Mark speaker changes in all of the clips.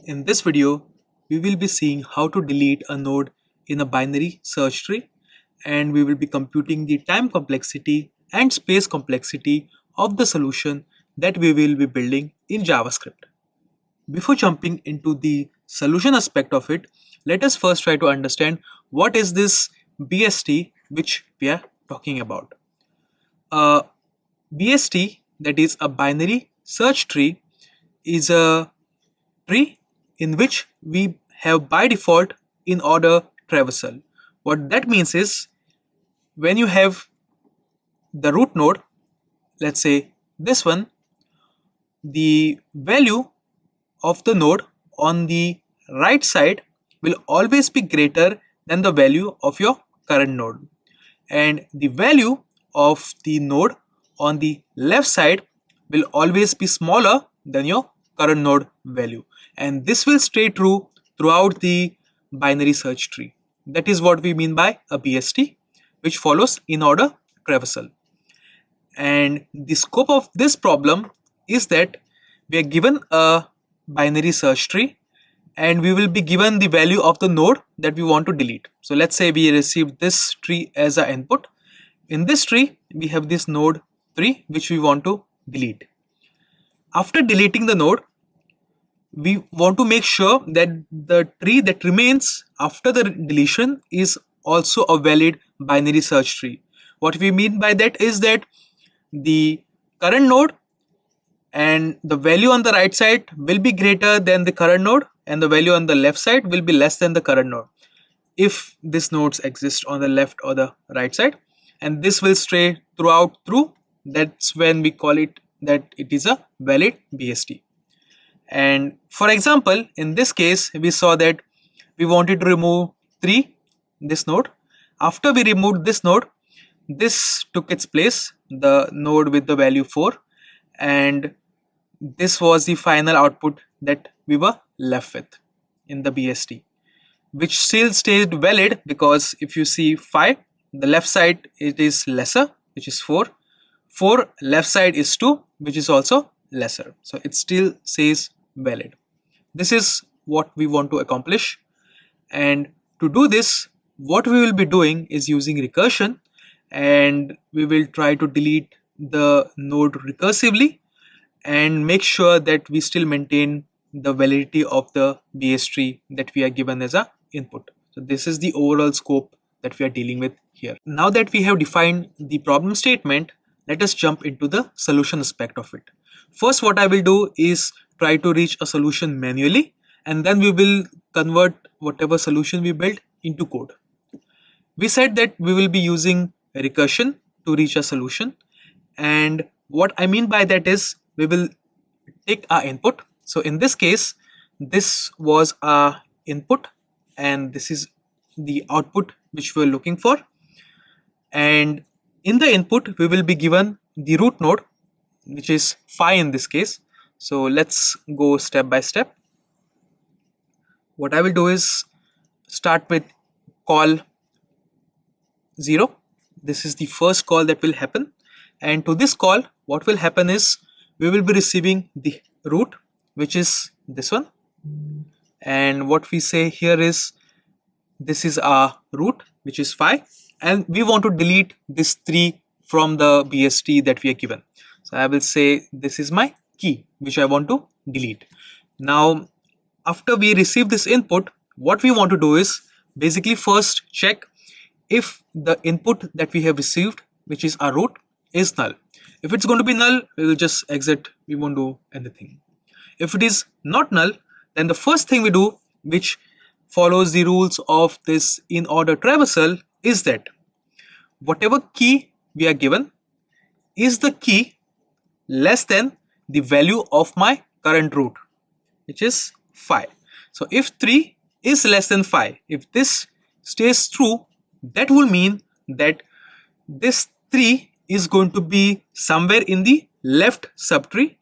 Speaker 1: In this video, we will be seeing how to delete a node in a binary search tree, and we will be computing the time complexity and space complexity of the solution that we will be building in JavaScript. Before jumping into the solution aspect of it, let us first try to understand what is this BST which we are talking about. A BST, that is a binary search tree, is a tree in which we have by default in order traversal. What that means is when you have the root node, let's say this one, the value of the node on the right side will always be greater than the value of your current node, and the value of the node on the left side will always be smaller than your current node value, and this will stay true throughout the binary search tree. That is what we mean by a BST, which follows in order traversal. And the scope of this problem is that we are given a binary search tree and we will be given the value of the node that we want to delete. So let's say we received this tree as an input. In this tree we have this node 3 which we want to delete. After deleting the node, we want to make sure that the tree that remains after the deletion is also a valid binary search tree. What we mean by that is that the current node and the value on the right side will be greater than the current node, and the value on the left side will be less than the current node if these nodes exist on the left or the right side, and this will stay throughout through. That's when we call it that it is a valid BST. And for example, in this case we saw that we wanted to remove 3, this node. After we removed this node, this took its place, the node with the value 4, and this was the final output that we were left with in the BST, which still stayed valid because if you see 5, the left side it is lesser, which is 4. 4 left side is 2, which is also lesser, so it still says valid. This is what we want to accomplish, and to do this what we will be doing is using recursion, and we will try to delete the node recursively and make sure that we still maintain the validity of the BS tree that we are given as a input. So this is the overall scope that we are dealing with here. Now that we have defined the problem statement, let us jump into the solution aspect of it. First, what I will do is try to reach a solution manually, and then we will convert whatever solution we build into code. We said that we will be using recursion to reach a solution, and what I mean by that is we will take our input. So in this case, this was our input and this is the output which we are looking for, and in the input we will be given the root node, which is 5 in this case. So let's go step by step. What I will do is start with call 0. This is the first call that will happen, and to this call what will happen is we will be receiving the root, which is this one, and what we say here is this is our root, which is 5, and we want to delete this 3 from the BST that we are given. So I will say this is my key which I want to delete. Now after we receive this input, what we want to do is basically first check if the input that we have received, which is our root, is null. If it's going to be null, we will just exit, we won't do anything. If it is not null, then the first thing we do, which follows the rules of this in order traversal, is that whatever key we are given is the key less than the value of my current root, which is 5. So if 3 is less than 5, if this stays true, that will mean that this 3 is going to be somewhere in the left subtree,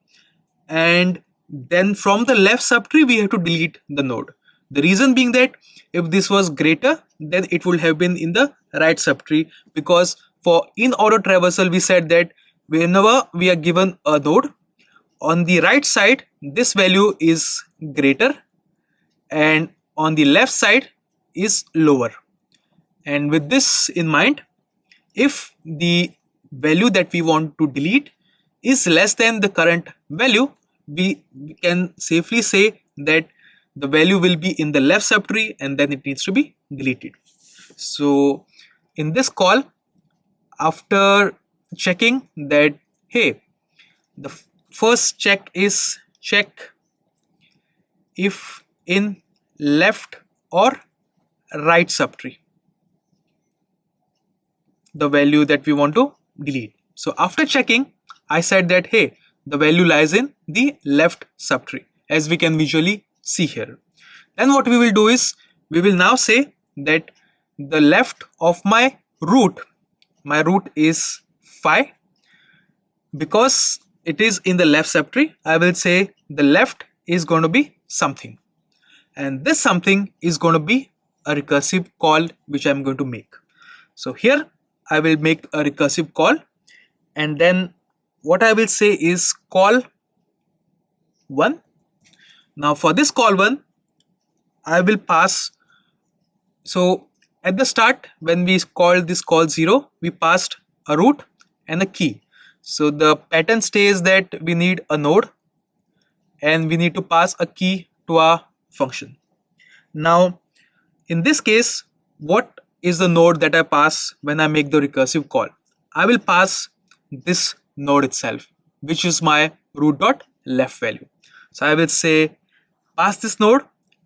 Speaker 1: and then from the left subtree we have to delete the node. The reason being that if this was greater, then it would have been in the right subtree, because for in order traversal we said that whenever we are given a node on the right side, this value is greater and on the left side is lower. And with this in mind, if the value that we want to delete is less than the current value, we can safely say that the value will be in the left subtree and then it needs to be deleted. So in this call, after checking that, hey, the first check is check if in left or right subtree the value that we want to delete. So after checking, I said that, hey, the value lies in the left subtree, as we can visually see here. Then what we will do is, we will now say that the left of my root is 5. Because it is in the left subtree, I will say the left is going to be something. And this something is going to be a recursive call which I am going to make. So here I will make a recursive call, and then what I will say is call 1. Now for this call 1, I will pass. So at the start, when we called this call 0, we passed a root and a key. So the pattern stays that we need a node and we need to pass a key to our function. Now in this case, what is the node that I pass when I make the recursive call? I will pass this node itself, which is my root.left value. So I will say pass this node,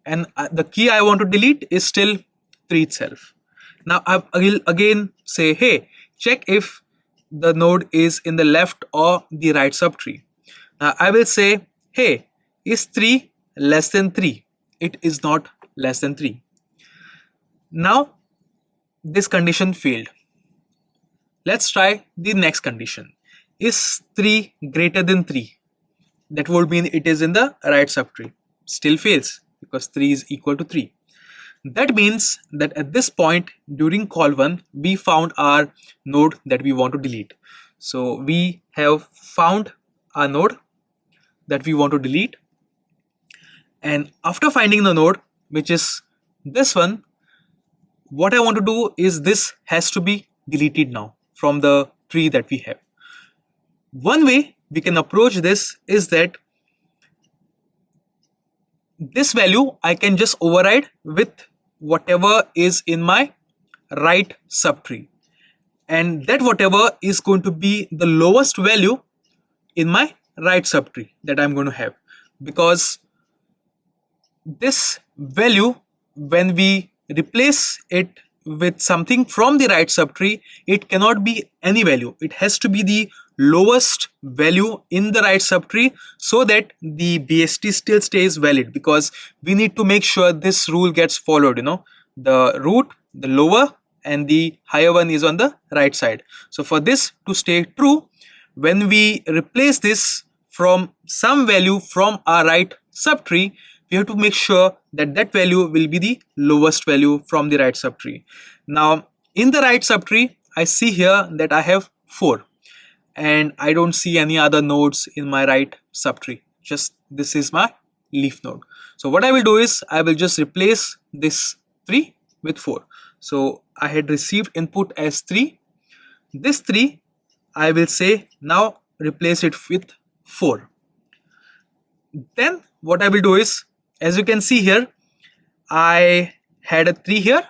Speaker 1: and the key I want to delete is still 3 itself. Now I will again say, hey, check if the node is in the left or the right subtree. Now I will say, hey, is 3 less than 3? It is not less than 3. Now this condition failed. Let's try the next condition. Is 3 greater than 3? That would mean it is in the right subtree. Still fails because 3 is equal to 3. That means that at this point during call 1, we found our node that we want to delete. So we have found our node that we want to delete, and after finding the node, which is this one, what I want to do is this has to be deleted now from the tree that we have. One way we can approach this is that this value I can just override with whatever is in my right subtree, and that whatever is going to be the lowest value in my right subtree that I'm going to have, because this value, when we replace it with something from the right subtree, it cannot be any value. It has to be the lowest value in the right subtree so that the BST still stays valid, because we need to make sure this rule gets followed. The root, the lower, and the higher one is on the right side. So for this to stay true, when we replace this from some value from our right subtree, we have to make sure that that value will be the lowest value from the right subtree. Now in the right subtree, I see here that I have 4, and I don't see any other nodes in my right subtree. Just this is my leaf node. So what I will do is I will just replace this 3 with 4. So I had received input as 3. This 3, I will say now replace it with 4. Then what I will do is, as you can see here, I had a 3 here.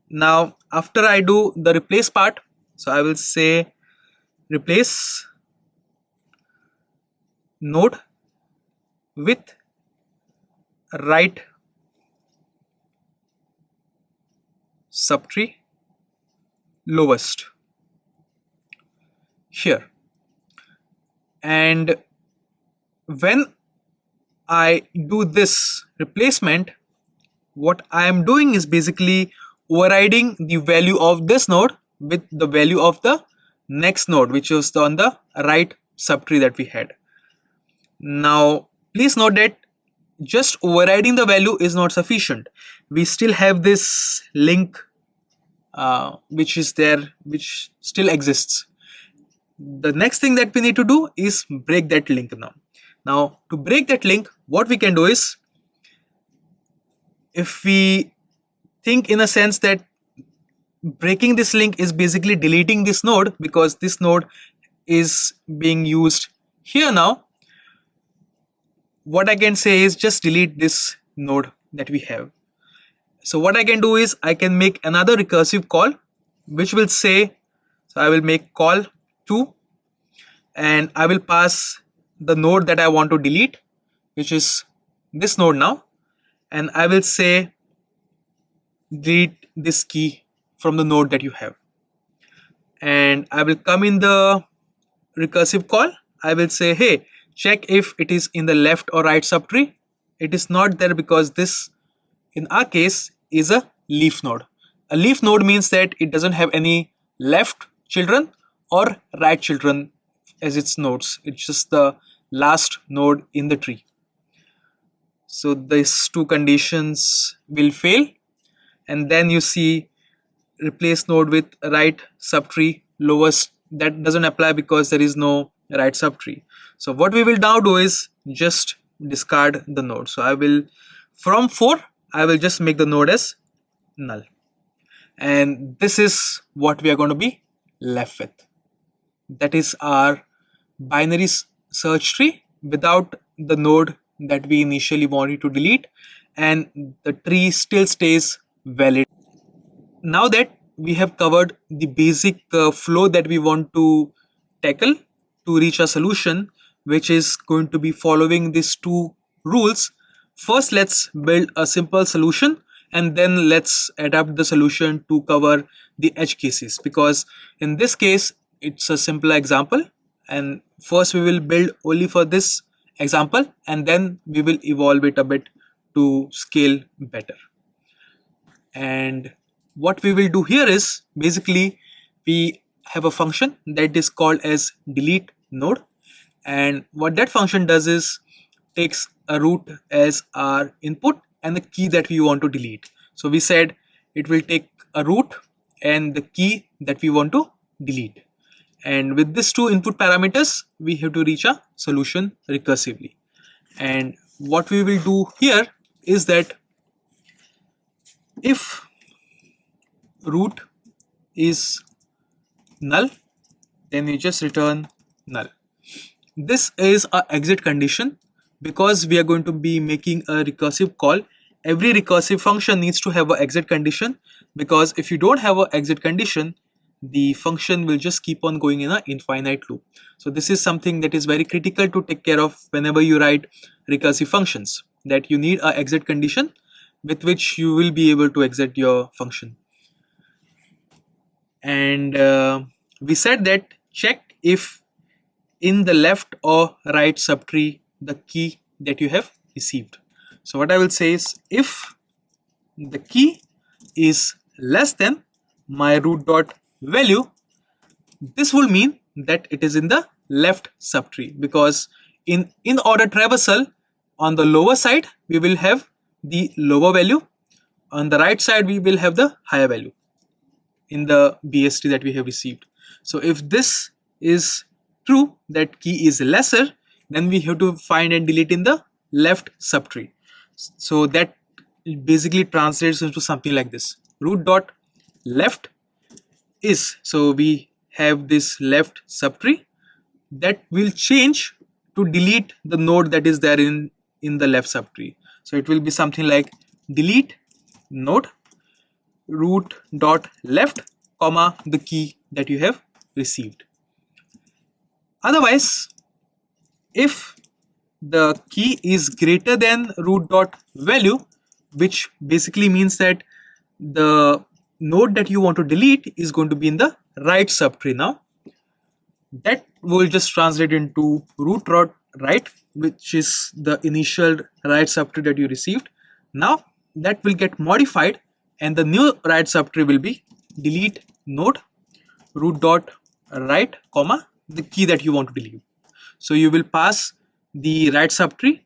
Speaker 1: Now after I do the replace part, so I will say replace node with right subtree lowest here. And when I do this replacement, what I am doing is basically overriding the value of this node with the value of the next node, which is on the right subtree that we had. Now please note that just overriding the value is not sufficient. We still have this link which is there, which still exists. The next thing that we need to do is break that link now. Now to break that link, what we can do is if we think in a sense that breaking this link is basically deleting this node because this node is being used here now, what I can say is just delete this node that we have. So what I can do is I can make another recursive call which will say, so I will make call 2 and I will pass the node that I want to delete, which is this node now, and I will say delete this key from the node that you have. And I will come in the recursive call, I will say, hey, check if it is in the left or right subtree. It is not there because this, in our case, is a leaf node. A leaf node means that it doesn't have any left children or right children as its nodes. It's just the last node in the tree. So these two conditions will fail, and then you see replace node with right subtree lowest. That doesn't apply because there is no right subtree. So what we will now do is just discard the node. So I will, from 4, I will just make the node as null. And this is what we are going to be left with. That is our binary search tree without the node that we initially wanted to delete, and the tree still stays valid. Now that we have covered the basic flow that we want to tackle to reach a solution, which is going to be following these two rules, first let's build a simple solution and then let's adapt the solution to cover the edge cases, because in this case it's a simple example, and first we will build only for this example and then we will evolve it a bit to scale better. And what we will do here is basically we have a function that is called as delete node, and what that function does is takes a root as our input and the key that we want to delete. So we said it will take a root and the key that we want to delete, and with these two input parameters we have to reach a solution recursively. And what we will do here is that if root is null, then we just return null. This is our exit condition because we are going to be making a recursive call. Every recursive function needs to have an exit condition, because if you don't have an exit condition, the function will just keep on going in an infinite loop. So this is something that is very critical to take care of whenever you write recursive functions, that you need an exit condition with which you will be able to exit your function. And we said that check if in the left or right subtree the key that you have received. So what I will say is if the key is less than my root dot value, this will mean that it is in the left subtree, because in order traversal on the lower side we will have the lower value, on the right side we will have the higher value in the BST that we have received. So if this is true, that key is lesser, then we have to find and delete in the left subtree. So that basically translates into something like this: root dot left is, so we have this left subtree that will change to delete the node that is there in the left subtree. So it will be something like delete node root dot left comma the key that you have received. Otherwise, if the key is greater than root dot value, which basically means that the node that you want to delete is going to be in the right subtree now, that will just translate into root dot right, which is the initial right subtree that you received. Now that will get modified and the new right subtree will be delete node root dot right comma the key that you want to delete. So you will pass the right subtree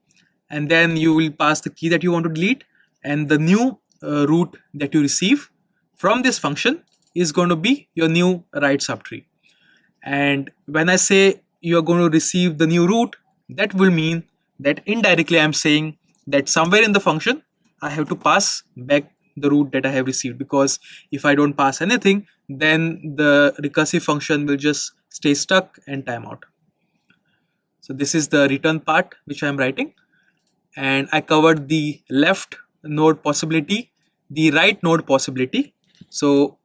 Speaker 1: and then you will pass the key that you want to delete, and the new root that you receive from this function is going to be your new right subtree. And when I say you are going to receive the new root, that will mean that indirectly I am saying that somewhere in the function I have to pass back the root that I have received, because if I don't pass anything, then the recursive function will just stay stuck and time out. So this is the return part which I am writing, and I covered the left node possibility, the right node possibility. So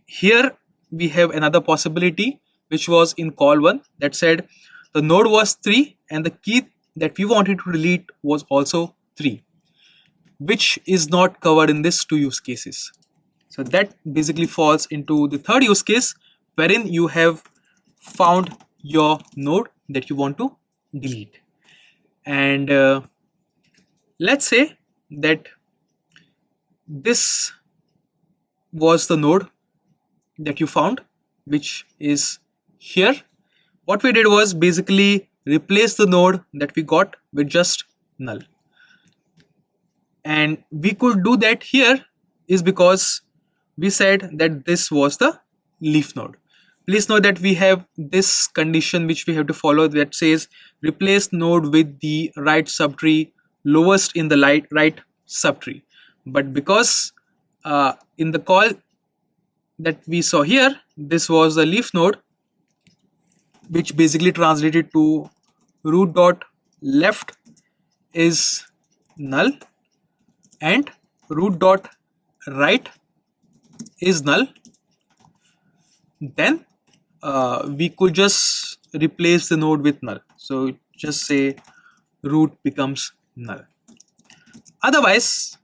Speaker 1: here we have another possibility which was in call 1 that said the node was 3 and the key that we wanted to delete was also 3, which is not covered in this two use cases. So that basically falls into the third use case, wherein you have found your node that you want to delete. And let's say that this was the node that you found, which is here. What we did was basically replace the node that we got with just null. And we could do that here is because we said that this was the leaf node. Please note that we have this condition which we have to follow that says replace node with the right subtree lowest in the right subtree. But because in the call that we saw here, this was the leaf node, which basically translated to root dot left is null and root dot right is null, then we could just replace the node with null. So just say root becomes null. Otherwise,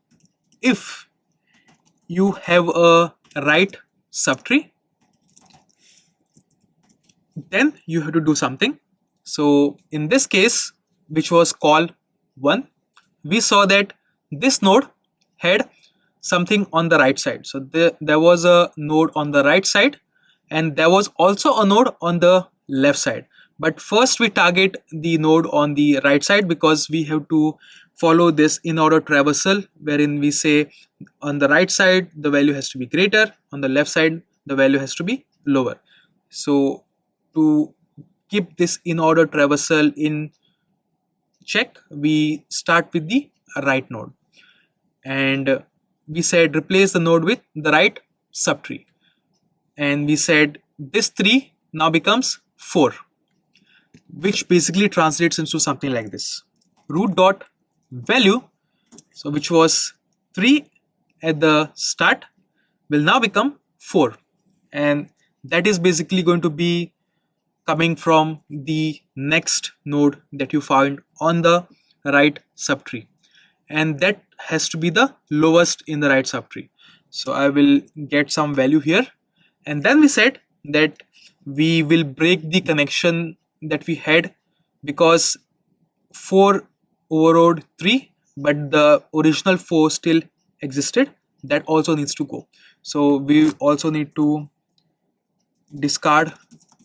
Speaker 1: if you have a right subtree, then you have to do something. So in this case, which was call 1, we saw that this node had something on the right side. So there was a node on the right side and there was also a node on the left side. But first we target the node on the right side because we have to follow this in order traversal, wherein we say on the right side the value has to be greater, on the left side the value has to be lower. So to keep this in order traversal in check, we start with the right node, and we said replace the node with the right subtree, and we said this 3 now becomes 4, which basically translates into something like this: root dot value, so which was 3 at the start, will now become 4, and that is basically going to be coming from the next node that you found on the right subtree, and that has to be the lowest in the right subtree. So I will get some value here, and then we said that we will break the connection that we had because 4 overrode 3, but the original 4 still existed. That also needs to go. So we also need to discard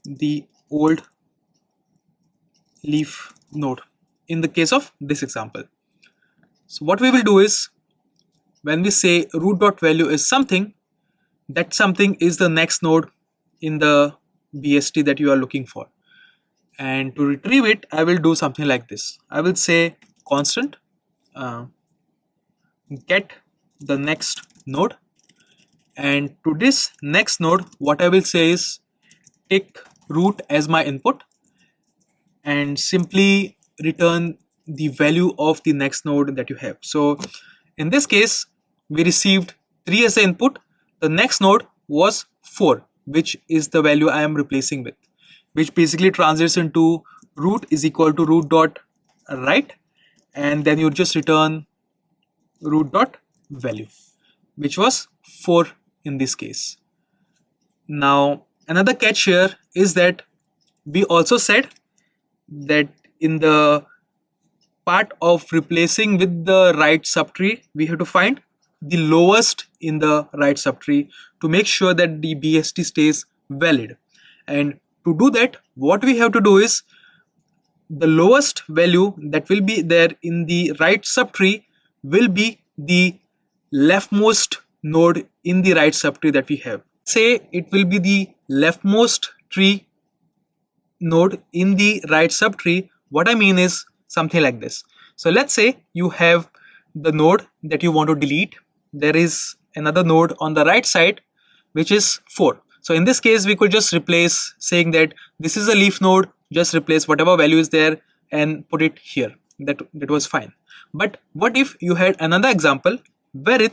Speaker 1: the old leaf node in the case of this example. So what we will do is, when we say root dot value is something, that something is the next node in the BST that you are looking for. And to retrieve it, I will do something like this. I will say constant get the next node, and to this next node what I will say is take root as my input and simply return the value of the next node that you have. So in this case we received 3 as the input, the next node was 4, which is the value I am replacing with, which basically translates into root is equal to root dot right, and then you just return root dot value, which was 4 in this case. Now another catch here is that we also said that in the part of replacing with the right subtree, we have to find the lowest in the right subtree to make sure that the BST stays valid. And to do that, what we have to do is the lowest value that will be there in the right subtree will be the leftmost node in the right subtree that we have. Say it will be the leftmost tree node in the right subtree. What I mean is something like this. So let's say you have the node that you want to delete, there is another node on the right side which is 4. So in this case we could just replace, saying that this is a leaf node, just replace whatever value is there and put it here. That was fine. But what if you had another example wherein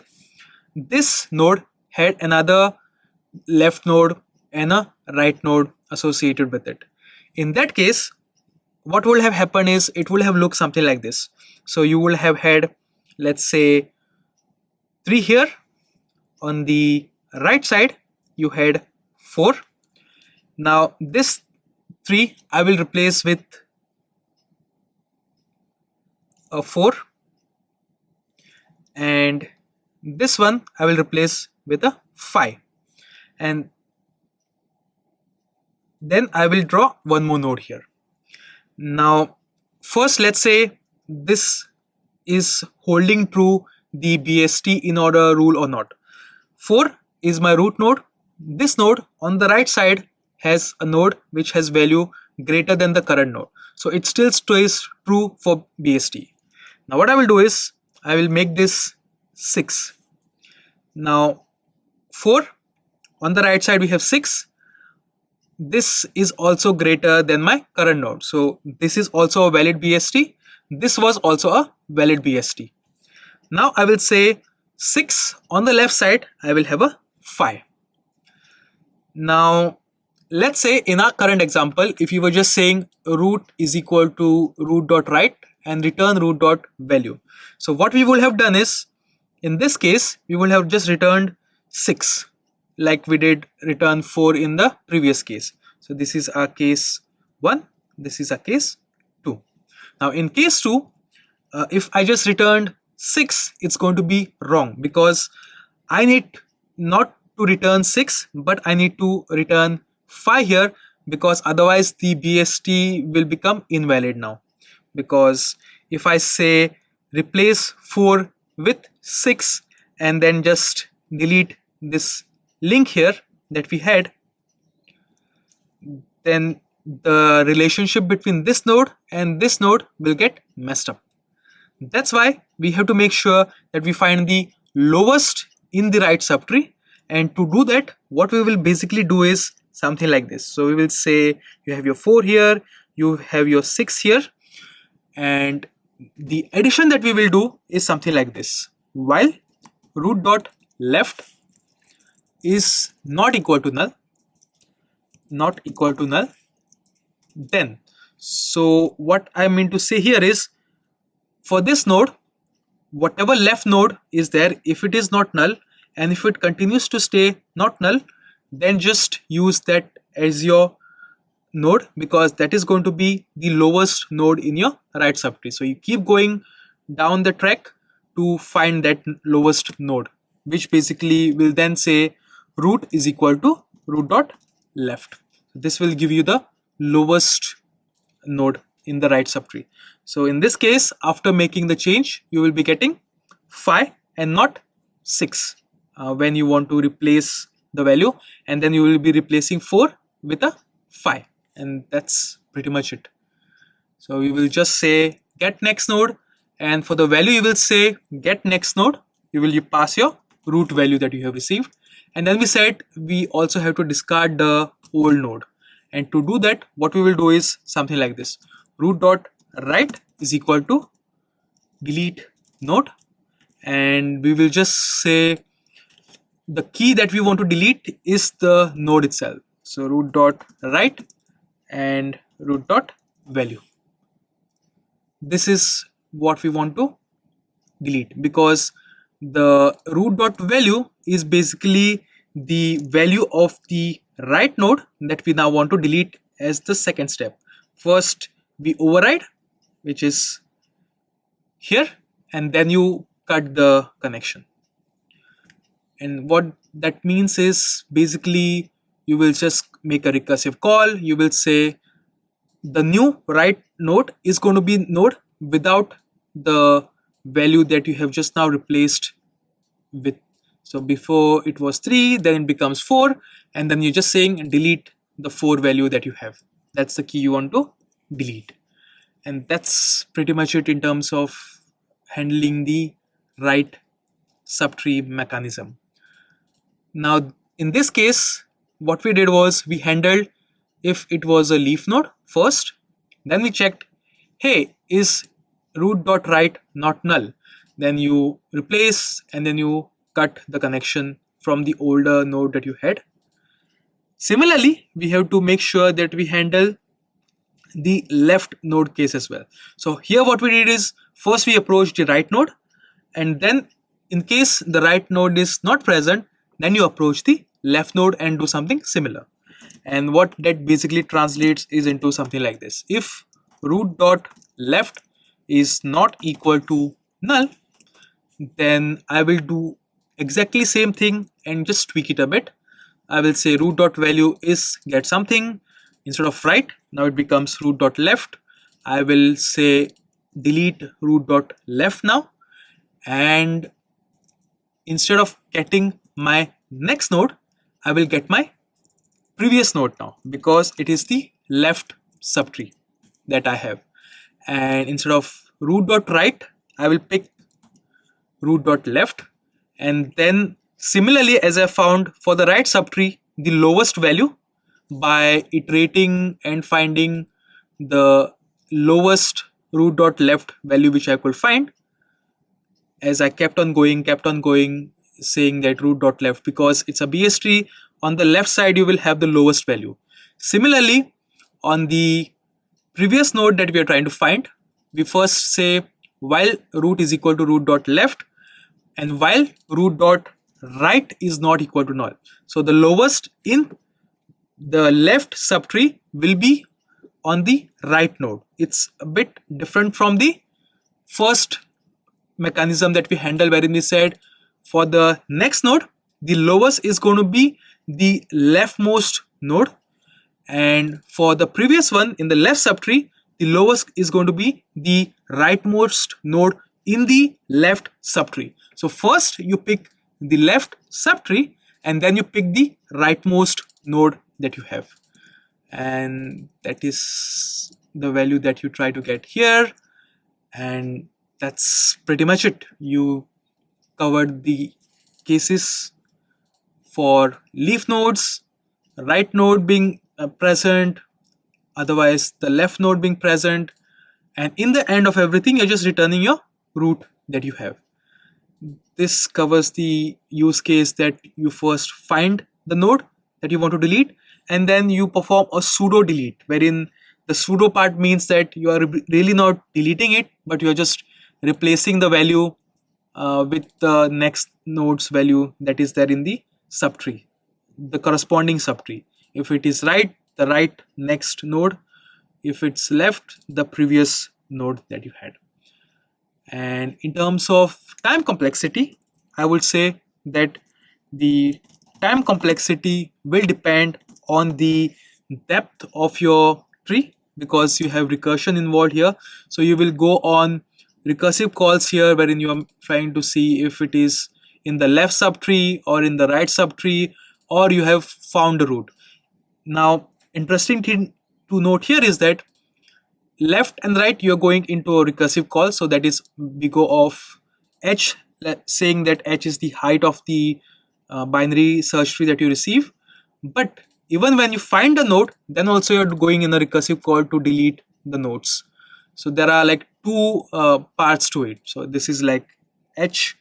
Speaker 1: this node had another left node and a right node associated with it? In that case, what would have happened is it would have looked something like this. So you will have had, let's say, 3 here. On the right side you had 4. Now this 3 I will replace with a 4, and this one I will replace with a 5, and then I will draw one more node here. Now first, let's say this is holding true the BST in order rule or not. 4 is my root node. This node on the right side has a node which has value greater than the current node, so it still stays true for BST. Now what I will do is I will make this 6. Now 4 on the right side we have 6. This is also greater than my current node, so this is also a valid BST. This was also a valid BST. Now I will say 6 on the left side I will have a 5. Now let's say in our current example, if you were just saying root is equal to root.right and return root.value, so what we will have done is, in this case we will have just returned 6 like we did return 4 in the previous case. So this is our case 1, this is our case 2. Now in case 2, if I just returned 6, it's going to be wrong, because I need not to return 6 but I need to return 5 here, because otherwise the BST will become invalid now. Because if I say replace 4 with 6 and then just delete this link here that we had, then the relationship between this node and this node will get messed up. That's why we have to make sure that we find the lowest in the right subtree, and to do that what we will basically do is something like this. So we will say you have your 4 here, you have your 6 here, and the addition that we will do is something like this. While root.left is not equal to null, then, so what I mean to say here is, for this node, whatever left node is there, if it is not null and if it continues to stay not null, then just use that as your node, because that is going to be the lowest node in your right subtree. So you keep going down the track to find that lowest node, which basically will then say root is equal to root.left. This will give you the lowest node in the right subtree. So in this case, after making the change, you will be getting 5 and not 6 when you want to replace the value, and then you will be replacing 4 with a 5, and that's pretty much it. So we will just say get next node, and for the value you will say get next node, you will pass your root value that you have received, and then we said we also have to discard the old node. And to do that, what we will do is something like this: root.right is equal to delete node, and we will just say the key that we want to delete is the node itself. So root.right and root.value. This is what we want to delete, because the root.value is basically the value of the right node that we now want to delete as the second step. First we override, which is here, and then you cut the connection. And what that means is basically you will just make a recursive call. You will say the new right node is going to be node without the value that you have just now replaced with. So before it was 3, then it becomes 4, and then you're just saying delete the 4 value that you have. That's the key you want to delete. And that's pretty much it in terms of handling the right subtree mechanism. Now in this case, what we did was we handled if it was a leaf node first, then we checked, hey, is root.right not null? Then you replace and then you cut the connection from the older node that you had. Similarly, we have to make sure that we handle the left node case as well. So here what we did is first we approached the right node, and then in case the right node is not present, then you approach the left node and do something similar. And what that basically translates is into something like this: if root dot left is not equal to null, then I will do exactly same thing and just tweak it a bit. I will say root dot value is get something. Instead of right, now it becomes root dot left. I will say delete root dot left now, and instead of getting my next node, I will get my previous node now, because it is the left subtree that I have. And instead of root dot right, I will pick root dot left, and then similarly, as I found for the right subtree the lowest value by iterating and finding the lowest root dot left value which I could find, as I kept on going saying that root dot left, because it's a BST, on the left side you will have the lowest value. Similarly, on the previous node that we are trying to find, we first say while root is equal to root dot left and while root dot right is not equal to null. So the lowest in the left subtree will be on the right node. It's a bit different from the first mechanism that we handled, wherein we said for the next node the lowest is going to be the leftmost node, and for the previous one in the left subtree the lowest is going to be the rightmost node in the left subtree. So first you pick the left subtree and then you pick the rightmost node that you have, and that is the value that you try to get here. And that's pretty much it. You covered the cases for leaf nodes, right node being present, otherwise the left node being present, and in the end of everything you're just returning your root that you have. This covers the use case that you first find the node that you want to delete and then you perform a pseudo delete, wherein the pseudo part means that you are really not deleting it, but you're just replacing the value with the next node's value that is there in the subtree, the corresponding subtree. If it is right, the right next node; if it's left, the previous node that you had. And in terms of time complexity, I would say that the time complexity will depend on the depth of your tree, because you have recursion involved here. So you will go on recursive calls here wherein you are trying to see if it is in the left subtree or in the right subtree, or you have found a root. Now, interesting thing to note here is that left and right you are going into a recursive call, so that is big O of h, saying that h is the height of the binary search tree that you receive. But even when you find a node, then also you're going in a recursive call to delete the nodes. So there are like two parts to it. So this is like h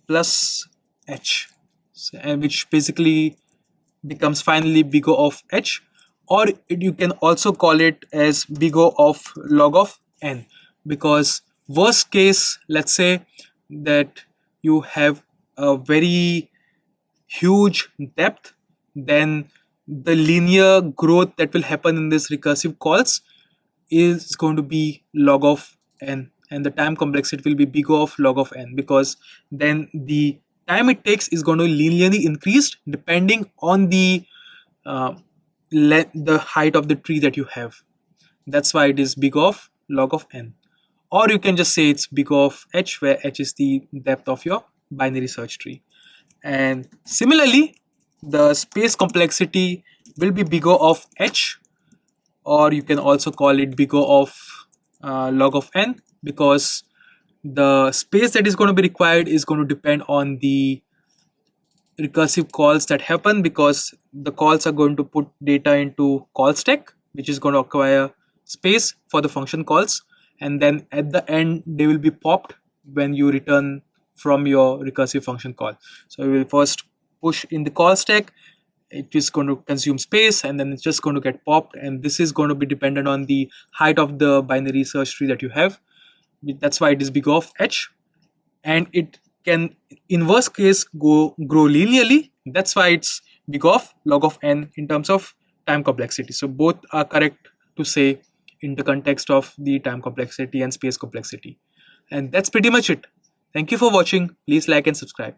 Speaker 1: plus h, so, and which basically becomes finally big O of h, or you can also call it as big O of log of n, because worst case, let's say that you have a very huge depth, then the linear growth that will happen in this recursive calls is going to be log of n, and the time complexity will be big O of log of n, because then the time it takes is going to linearly increase depending on the height of the tree that you have. That's why it is big O of log of n. Or you can just say it's big O of h, where h is the depth of your binary search tree. And similarly, the space complexity will be big O of h, or you can also call it big O of log of n, because The space that is going to be required is going to depend on the recursive calls that happen, because the calls are going to put data into call stack, which is going to acquire space for the function calls, and then at the end they will be popped when you return from your recursive function call. So we will first push in the call stack, it is going to consume space, and then it's just going to get popped, and this is going to be dependent on the height of the binary search tree that you have. That's why it is big of h, and it can in worst case grow linearly. That's why it's big of log of n in terms of time complexity. So both are correct to say in the context of the time complexity and space complexity. And that's pretty much it. Thank you for watching. Please like and subscribe.